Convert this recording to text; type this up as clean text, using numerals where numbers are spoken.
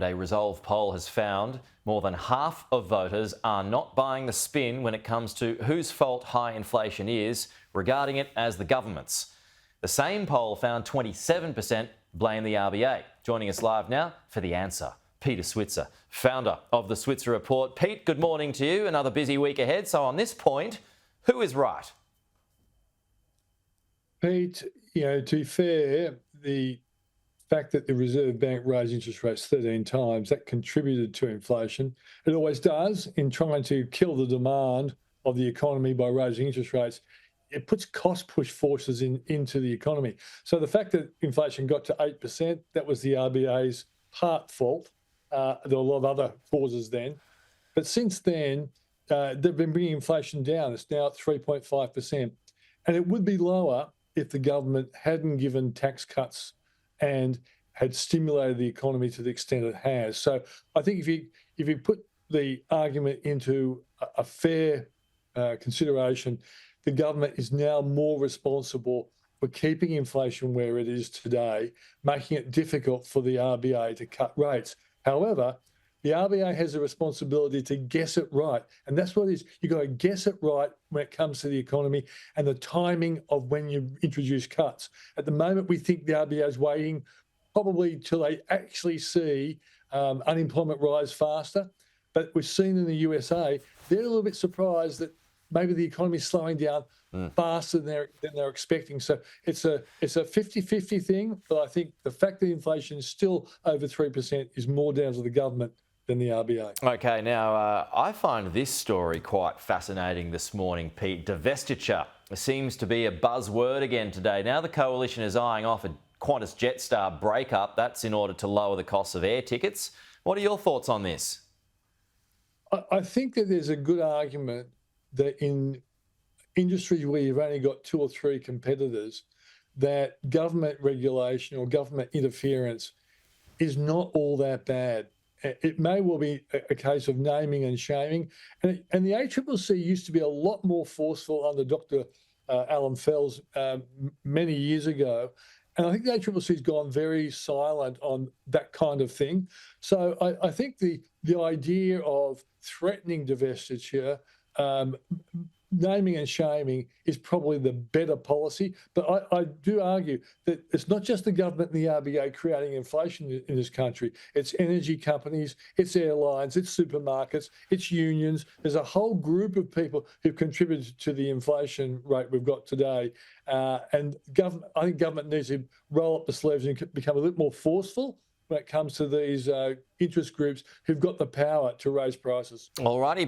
A Resolve poll has found more than half of voters are not buying the spin when it comes to whose fault high inflation is, regarding it as the government's. The same poll found 27% blame the RBA. Joining us live now for the answer, Peter Switzer, founder of the Switzer Report. Pete, good morning to you. Another busy week ahead. So on this point, who is right? Pete, to be fair, the fact that the Reserve Bank raised interest rates 13 times, that contributed to inflation. It always does in trying to kill the demand of the economy by raising interest rates. It puts cost push forces into the economy. So the fact that inflation got to 8%, that was the RBA's part fault. There were a lot of other causes then. But since then, they've been bringing inflation down. It's now at 3.5%. And it would be lower if the government hadn't given tax cuts and had stimulated the economy to the extent it has. So I think if you put the argument into a fair consideration, the government is now more responsible for keeping inflation where it is today, making it difficult for the RBA to cut rates. However, the RBA has a responsibility to guess it right. And that's what it is. You've got to guess it right when it comes to the economy and the timing of when you introduce cuts. At the moment, we think the RBA is waiting probably till they actually see unemployment rise faster. But we've seen in the USA, they're a little bit surprised that maybe the economy is slowing down faster than they're expecting. So it's a 50-50 thing. But I think the fact that inflation is still over 3% is more down to the government than the RBA. Okay, now I find this story quite fascinating this morning, Pete. Divestiture seems to be a buzzword again today. Now the coalition is eyeing off a Qantas Jetstar breakup. That's in order to lower the costs of air tickets. What are your thoughts on this? I think that there's a good argument that in industries where you've only got 2 or 3 competitors, that government regulation or government interference is not all that bad. It may well be a case of naming and shaming. And the ACCC used to be a lot more forceful under Dr. Alan Fels many years ago. And I think the ACCC has gone very silent on that kind of thing. So I think the idea of threatening divestiture, naming and shaming is probably the better policy. But I do argue that it's not just the government and the RBA creating inflation in this country. It's energy companies, it's airlines, it's supermarkets, it's unions. There's a whole group of people who've contributed to the inflation rate we've got today. And I think government needs to roll up the sleeves and become a little more forceful when it comes to these interest groups who've got the power to raise prices. All righty.